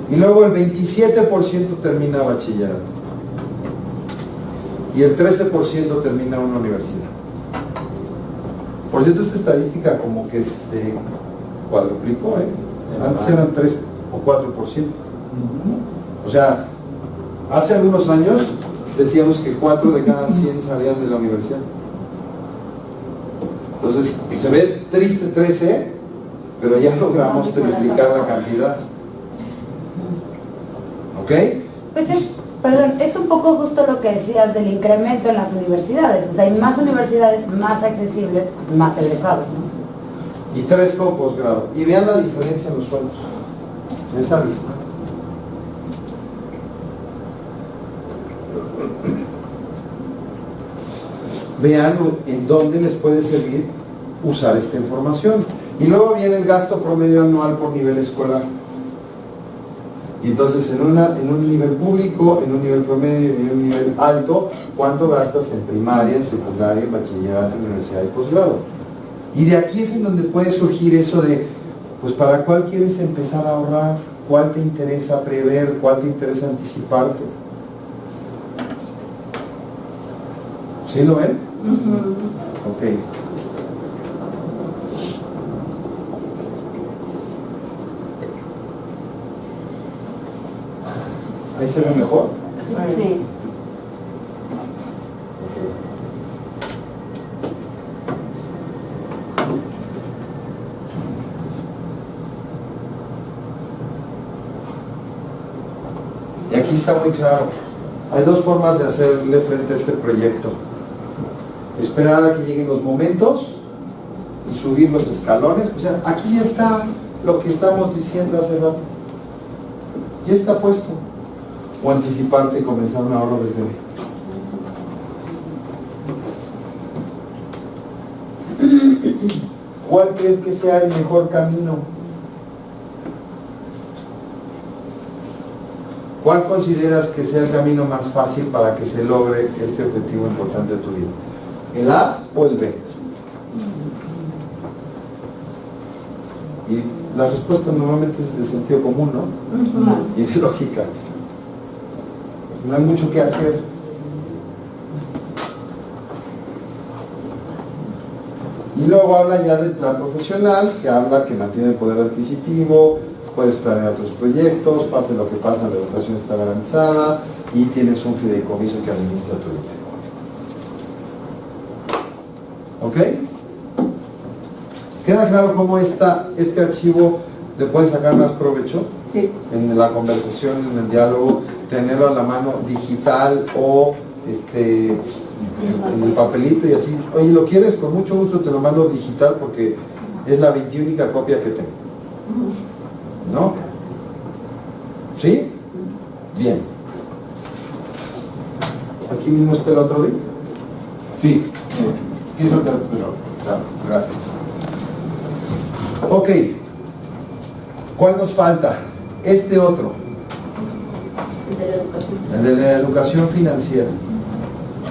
Y luego el 27% termina bachillerato. Y el 13% termina una universidad. Por cierto, esta estadística como que se cuadruplicó, Antes eran 3 o 4%. O sea, hace algunos años decíamos que 4 de cada 100 salían de la universidad. Entonces, se ve triste 13, pero ya logramos triplicar la cantidad. ¿Ok? Pues es un poco justo lo que decías del incremento en las universidades. O sea, hay más universidades más accesibles, más egresados, ¿no? Y 3 con posgrado. Y vean la diferencia en los sueldos. Esa misma. Vean en dónde les puede servir usar esta información. Y luego viene el gasto promedio anual por nivel escolar. Y entonces en un nivel público, en un nivel promedio y en un nivel alto, ¿cuánto gastas en primaria, en secundaria, en bachillerato, en universidad y posgrado? Y de aquí es en donde puede surgir eso de, pues ¿para cuál quieres empezar a ahorrar? ¿Cuál te interesa prever? ¿Cuál te interesa anticiparte? ¿Sí lo ven? Ok. ¿Ahí se ve mejor? Sí. Y aquí está muy claro. Hay dos formas de hacerle frente a este proyecto. Esperar a que lleguen los momentos y subir los escalones. O sea, aquí ya está lo que estamos diciendo hace rato. Ya está puesto. O anticiparte y comenzar un ahorro desde hoy. ¿Cuál crees que sea el mejor camino? ¿Cuál consideras que sea el camino más fácil para que se logre este objetivo importante de tu vida? ¿El A o el B? Y la respuesta normalmente es de sentido común, ¿no? Y de lógica. No hay mucho que hacer. Y luego habla ya del plan profesional, que habla que mantiene el poder adquisitivo, puedes planear otros proyectos, pase lo que pase, la educación está garantizada y tienes un fideicomiso que administra tu dinero. ¿Ok? ¿Queda claro cómo este archivo le puede sacar más provecho? Sí. En la conversación, en el diálogo, tenerlo a la mano digital o en el papelito y así. Oye, ¿lo quieres? Con mucho gusto te lo mando digital porque es la 21ª copia que tengo. ¿No? ¿Sí? Bien. ¿Aquí mismo está el otro link? Sí. Pero, claro, gracias. Ok. ¿Cuál nos falta? Este otro. El de la educación. El de la educación financiera.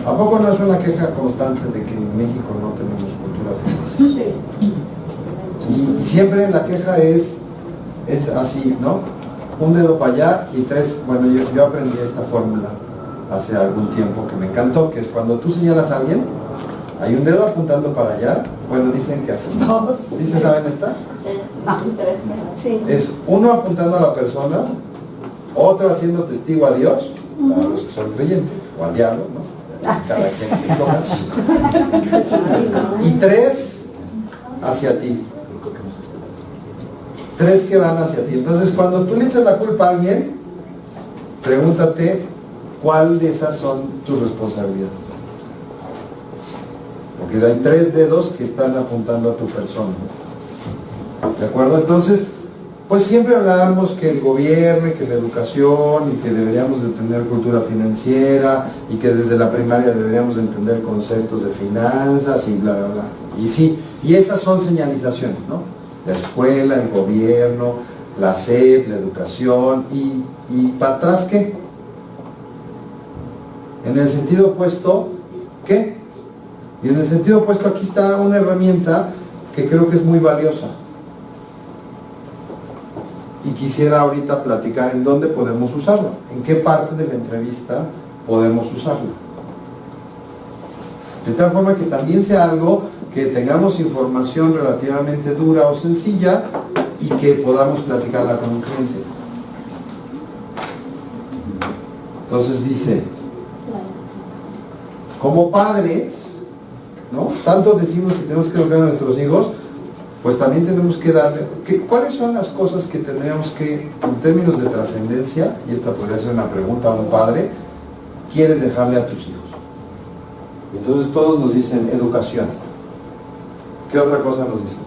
¿A poco no es una queja constante de que en México no tenemos cultura financiera? Sí. Y siempre la queja es así, ¿no? Un dedo para allá y 3, bueno, yo aprendí esta fórmula hace algún tiempo que me encantó, que es cuando tú señalas a alguien, hay un dedo apuntando para allá, bueno, dicen que así. ¿Sí se saben esta? Sí. Es uno apuntando a la persona, otro haciendo testigo a Dios, para los que son creyentes, o al diablo, ¿no? Cada quien escoja. Y 3 hacia ti. 3 que van hacia ti. Entonces, cuando tú le echas la culpa a alguien, pregúntate cuál de esas son tus responsabilidades. porque hay 3 dedos que están apuntando a tu persona. ¿De acuerdo? Entonces, pues siempre hablábamos que el gobierno y que la educación y que deberíamos de tener cultura financiera y que desde la primaria deberíamos de entender conceptos de finanzas y bla, bla, bla. Y sí, y esas son señalizaciones, ¿no? La escuela, el gobierno, la SEP, la educación y para atrás, ¿qué? En el sentido opuesto, ¿qué? Y en el sentido opuesto aquí está una herramienta que creo que es muy valiosa. Y quisiera ahorita platicar en dónde podemos usarla, en qué parte de la entrevista podemos usarla. De tal forma que también sea algo que tengamos información relativamente dura o sencilla y que podamos platicarla con un cliente. Entonces dice, como padres, ¿no? Tanto decimos que tenemos que educar a nuestros hijos, pues también tenemos que darle, ¿cuáles son las cosas que tendríamos que, en términos de trascendencia, y esta podría ser una pregunta a un padre, quieres dejarle a tus hijos? Entonces todos nos dicen educación. ¿Qué otra cosa nos dicen?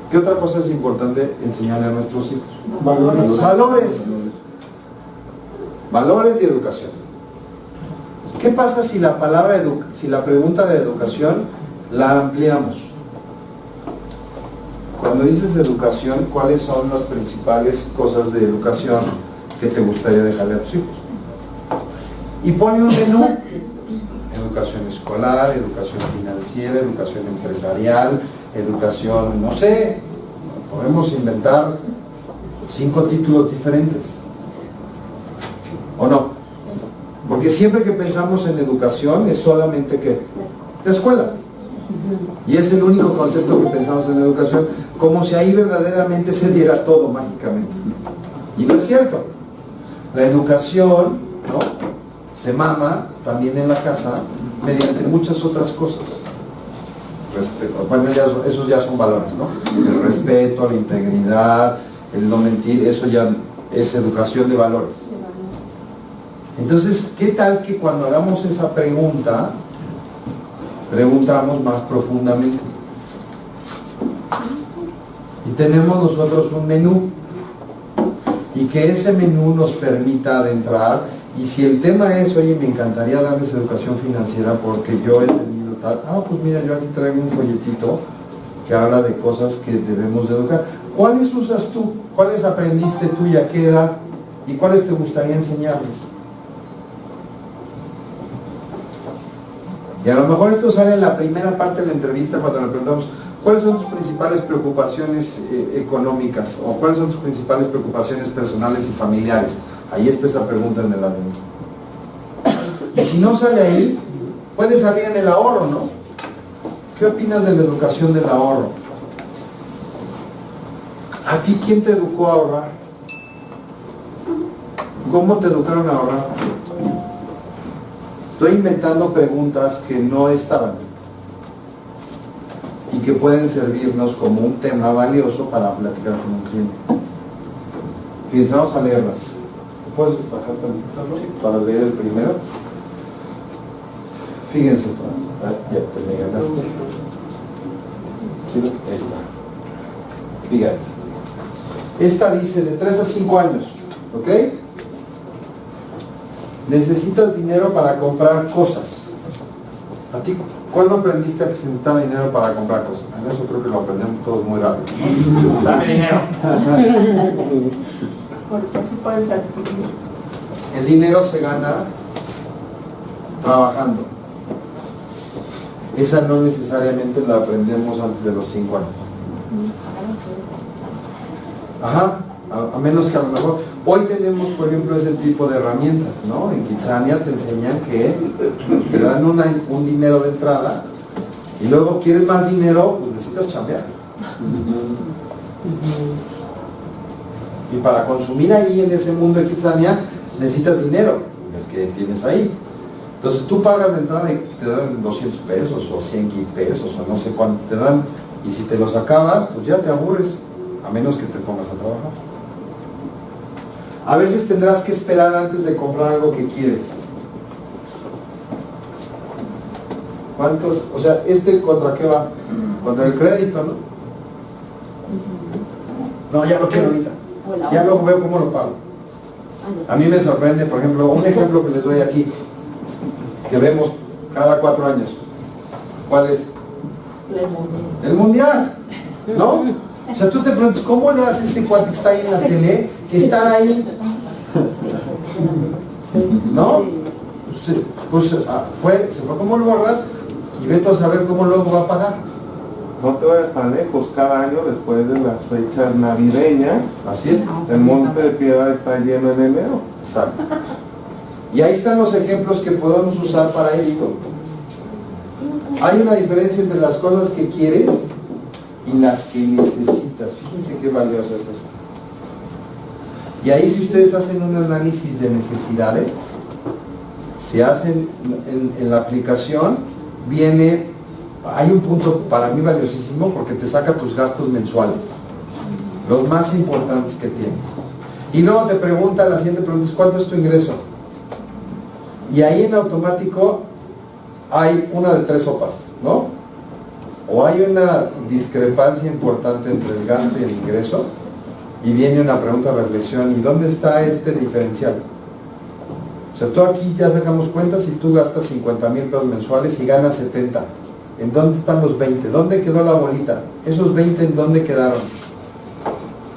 ¿Qué otra cosa es importante enseñarle a nuestros hijos? Valores. Los valores. Valores y educación. ¿Qué pasa si la palabra si la pregunta de educación la ampliamos? Cuando dices educación, ¿cuáles son las principales cosas de educación que te gustaría dejarle a tus hijos? Y pone un menú. Educación escolar, educación financiera, educación empresarial, educación, no sé, podemos inventar 5 títulos diferentes. ¿O no? Porque siempre que pensamos en educación es solamente ¿qué? La escuela. Y es el único concepto que pensamos en educación, como si ahí verdaderamente se diera todo mágicamente. Y no es cierto. La educación, ¿no?, se mama también en la casa mediante muchas otras cosas. Bueno, esos ya son valores, ¿no? El respeto, la integridad, el no mentir, eso ya es educación de valores. Entonces, ¿qué tal que cuando hagamos esa pregunta, preguntamos más profundamente? Y tenemos nosotros un menú, y que ese menú nos permita adentrar, y si el tema es, oye, me encantaría darles educación financiera porque yo he tenido tal, pues mira, yo aquí traigo un folletito que habla de cosas que debemos de educar. ¿Cuáles usas tú? ¿Cuáles aprendiste tú y a qué edad? ¿Y cuáles te gustaría enseñarles? Y a lo mejor esto sale en la primera parte de la entrevista cuando le preguntamos ¿cuáles son tus principales preocupaciones económicas? ¿O cuáles son tus principales preocupaciones personales y familiares? Ahí está esa pregunta en el adentro. Y si no sale ahí, puede salir en el ahorro, ¿no? ¿Qué opinas de la educación del ahorro? ¿A ti quién te educó a ahorrar? ¿Cómo te educaron a ahorrar? Estoy inventando preguntas que no estaban y que pueden servirnos como un tema valioso para platicar con un cliente. Fíjense, vamos a leerlas. ¿Puedes bajar tantito para leer el primero? Fíjense, ya te me ganaste. Esta. Fíjate. Esta dice de 3 a 5 años, ¿ok? Necesitas dinero para comprar cosas. ¿A ti cuándo aprendiste a que se necesitaba dinero para comprar cosas? En eso creo que lo aprendemos todos muy rápido. Dame dinero. Porque así puedes adquirir. El dinero se gana trabajando. Esa no necesariamente la aprendemos antes de los 5 años. Ajá, a menos que a lo mejor hoy tenemos, por ejemplo, ese tipo de herramientas, ¿no? En Kitsania te enseñan que te dan un dinero de entrada y luego quieres más dinero, pues necesitas chambear. Y para consumir ahí en ese mundo de Kitsania necesitas dinero, el que tienes ahí. Entonces tú pagas de entrada y te dan 200 pesos o 100 pesos o no sé cuánto te dan, y si te los acabas, pues ya te aburres, a menos que te pongas a trabajar. A veces tendrás que esperar antes de comprar algo que quieres. ¿Cuántos? O sea, ¿contra qué va? Contra el crédito, ¿no? No, ya lo quiero ahorita. Ya luego veo cómo lo pago. A mí me sorprende, por ejemplo, un ejemplo que les doy aquí, que vemos cada 4 años. ¿Cuál es? El mundial, ¿no? O sea, tú te preguntas, ¿cómo le hace ese cuate que está ahí en la tele estar ahí? ¿No? Pues se fue como gorras y vete a saber cómo luego va a pagar. No te vayas tan lejos, cada año después de las fechas navideñas, Así es. el Monte de Piedad está lleno en enero. Exacto. Y ahí están los ejemplos que podemos usar para esto. Hay una diferencia entre las cosas que quieres y las que necesitas. Fíjense qué valioso es esto. Y ahí, si ustedes hacen un análisis de necesidades, si hacen en la aplicación, hay un punto para mí valiosísimo porque te saca tus gastos mensuales, los más importantes que tienes. Y luego te pregunta, la siguiente pregunta es, ¿cuánto es tu ingreso? Y ahí en automático hay una de 3 sopas, ¿no? O hay una discrepancia importante entre el gasto y el ingreso, y viene una pregunta de reflexión, ¿y dónde está este diferencial? O sea, tú aquí ya sacamos cuentas, si tú gastas 50,000 pesos mensuales y ganas 70, ¿en dónde están los 20? ¿Dónde quedó la bolita? ¿Esos 20 en dónde quedaron?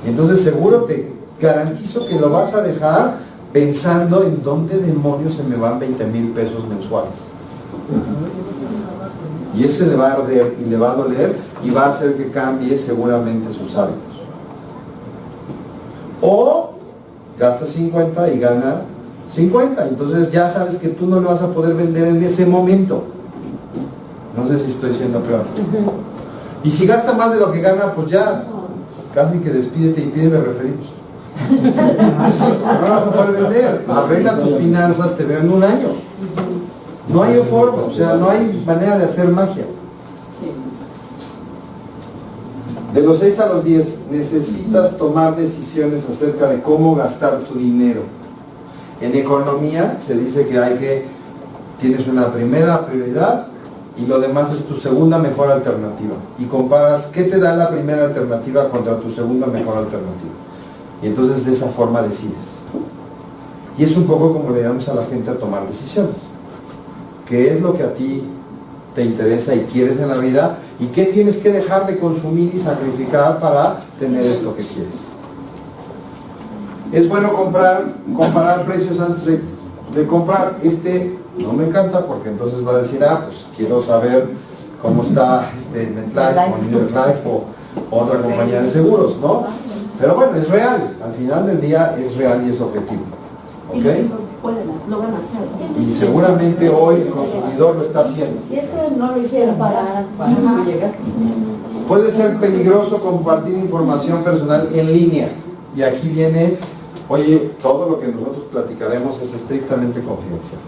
Y entonces seguro te garantizo que lo vas a dejar pensando en dónde demonios se me van 20,000 pesos mensuales. Y ese le va a arder y le va a doler y va a hacer que cambie seguramente sus hábitos. O gasta 50 y gana 50, entonces ya sabes que tú no lo vas a poder vender en ese momento. No sé si estoy siendo peor. Y si gasta más de lo que gana, pues ya casi que despídete y pídeme referidos. No vas a poder vender. Arregla tus finanzas, te veo en un año. No hay forma, o sea, no hay manera de hacer magia. De los 6 a los 10 necesitas tomar decisiones acerca de cómo gastar tu dinero. En economía se dice que tienes una primera prioridad y lo demás es tu segunda mejor alternativa. Y comparas qué te da la primera alternativa contra tu segunda mejor alternativa. Y entonces de esa forma decides. Y es un poco como le damos a la gente a tomar decisiones. ¿Qué es lo que a ti te interesa y quieres en la vida? ¿Y qué tienes que dejar de consumir y sacrificar para tener esto que quieres? Es bueno comparar precios antes de comprar. No me encanta porque entonces va a decir, pues quiero saber cómo está MetLife o New York Life o otra compañía de seguros, ¿no? Pero bueno, es real. Al final del día es real y es objetivo. ¿Ok? Lo van a hacer. Y seguramente hoy el consumidor lo está haciendo. Y esto no lo hicieron para cuando llegaste. Puede ser peligroso compartir información personal en línea. Y aquí viene, oye, todo lo que nosotros platicaremos es estrictamente confidencial.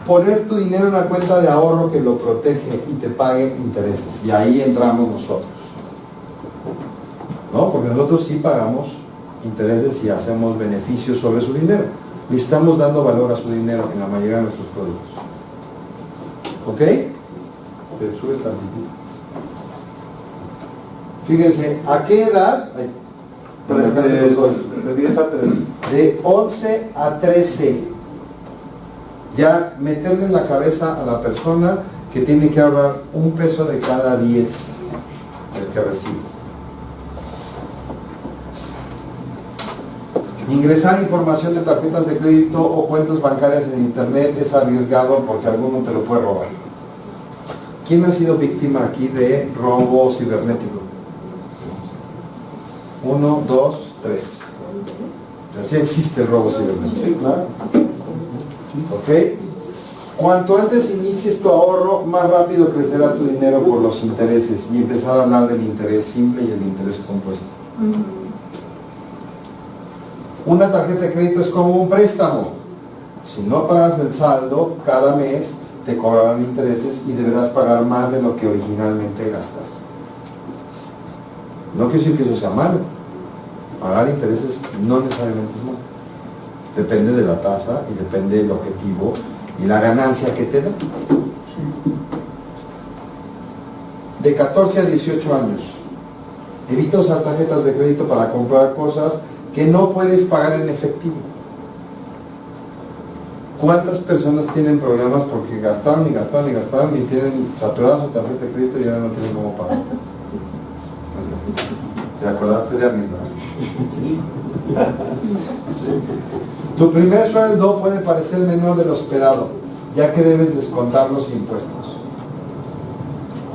Poner tu dinero en una cuenta de ahorro que lo protege y te pague intereses. Y ahí entramos nosotros. ¿No? Porque nosotros sí pagamos intereses y hacemos beneficios sobre su dinero. Le estamos dando valor a su dinero en la mayoría de nuestros productos. ¿Ok? Te subes tantito. Fíjense, ¿a qué edad? De 10 a 13. De 11 a 13. Ya meterle en la cabeza a la persona que tiene que ahorrar un peso de cada 10 del que recibes. Ingresar información de tarjetas de crédito o cuentas bancarias en internet es arriesgado porque alguno te lo puede robar. ¿Quién ha sido víctima aquí de robo cibernético? 1, 2, 3. O sea, sí existe el robo cibernético. Sí, claro. ¿Ok? Cuanto antes inicies tu ahorro, más rápido crecerá tu dinero por los intereses y empezar a hablar del interés simple y el interés compuesto. Una tarjeta de crédito es como un préstamo. Si no pagas el saldo, cada mes te cobrarán intereses y deberás pagar más de lo que originalmente gastaste. No quiere decir que eso sea malo. Pagar intereses no necesariamente es malo. Depende de la tasa y depende del objetivo y la ganancia que te da. De 14 a 18 años, evita usar tarjetas de crédito para comprar cosas que no puedes pagar en efectivo. ¿Cuántas personas tienen problemas porque gastaron y gastaron y gastaron y tienen saturada su tarjeta de crédito y ahora no tienen cómo pagar? ¿Te acordaste de alguien? Sí. Tu primer sueldo puede parecer menor de lo esperado, ya que debes descontar los impuestos.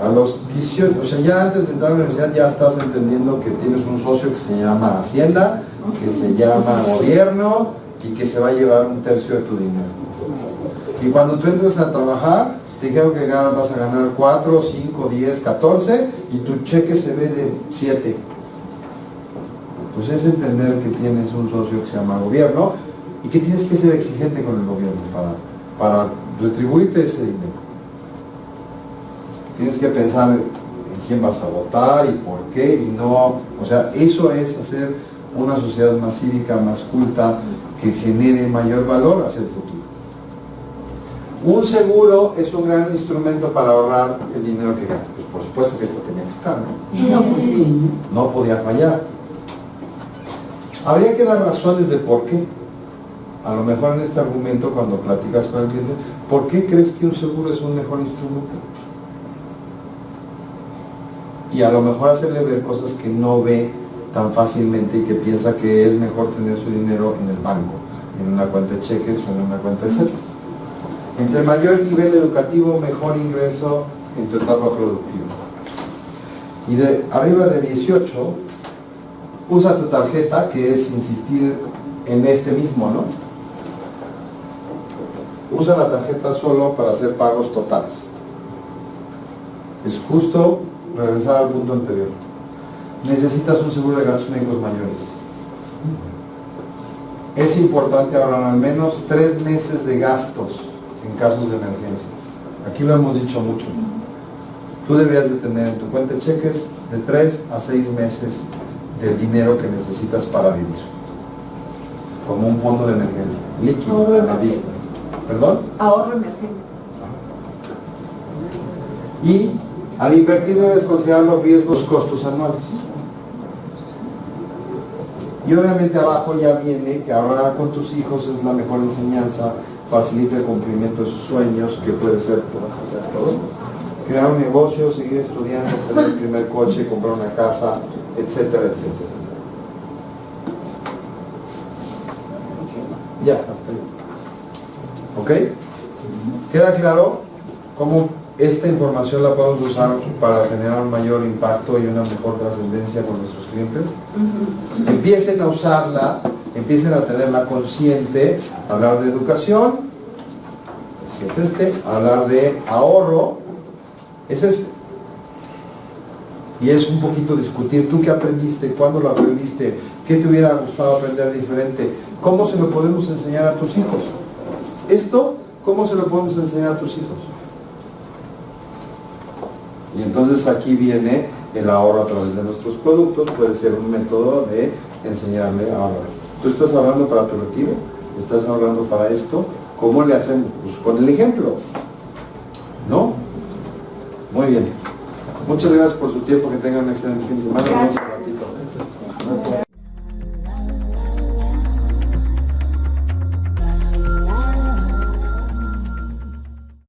A los 18, o sea, ya antes de entrar a la universidad ya estás entendiendo que tienes un socio que se llama Hacienda, que se llama Gobierno y que se va a llevar 1/3 de tu dinero. Y cuando tú entres a trabajar, te dijeron que vas a ganar 4, 5, 10, 14 y tu cheque se ve de 7. Pues es entender que tienes un socio que se llama Gobierno y que tienes que ser exigente con el gobierno para retribuirte ese dinero. Tienes que pensar en quién vas a votar y por qué, y no, o sea, eso es hacer una sociedad más cívica, más culta, que genere mayor valor hacia el futuro. Un seguro es un gran instrumento para ahorrar el dinero que ganas. Pues por supuesto que esto tenía que estar, ¿no? No, pues sí. No podía fallar. Habría que dar razones de por qué. A lo mejor en este argumento, cuando platicas con el cliente, ¿por qué crees que un seguro es un mejor instrumento? Y a lo mejor hacerle ver cosas que no ve tan fácilmente y que piensa que es mejor tener su dinero en el banco, en una cuenta de cheques o en una cuenta de CETES. Entre mayor nivel educativo, mejor ingreso en tu etapa productiva. Y de arriba de 18, usa tu tarjeta, que es insistir en este mismo, ¿no? Usa la tarjeta solo para hacer pagos totales. Es justo regresar al punto anterior. Necesitas un seguro de gastos médicos mayores. Es importante ahorrar al menos 3 meses de gastos en casos de emergencias. Aquí lo hemos dicho mucho. Tú deberías de tener en tu cuenta de cheques de 3 a 6 meses del dinero que necesitas para vivir, como un fondo de emergencia, líquido, a la vista. ¿Perdón? Ahorro emergente. Y al invertir debes considerar los riesgos, costos anuales. Y obviamente abajo ya viene que ahorrar con tus hijos es la mejor enseñanza, facilita el cumplimiento de sus sueños, que puede ser todo. Crear un negocio, seguir estudiando, tener el primer coche, comprar una casa, etcétera, etcétera. Ya, hasta ahí. ¿Ok? ¿Queda claro cómo esta información la podemos usar para generar un mayor impacto y una mejor trascendencia con nuestros clientes? Empiecen a usarla, empiecen a tenerla consciente, hablar de educación, es hablar de ahorro, es este. Y es un poquito discutir, ¿tú qué aprendiste? ¿Cuándo lo aprendiste? ¿Qué te hubiera gustado aprender diferente? ¿Cómo se lo podemos enseñar a tus hijos? Esto, ¿cómo se lo podemos enseñar a tus hijos? Y entonces aquí viene el ahorro a través de nuestros productos, puede ser un método de enseñarle a ahorrar. Tú estás hablando para tu retiro, estás hablando para esto, ¿cómo le hacen? Pues con el ejemplo, ¿no? Muy bien. Muchas gracias por su tiempo, que tengan un excelente fin de semana.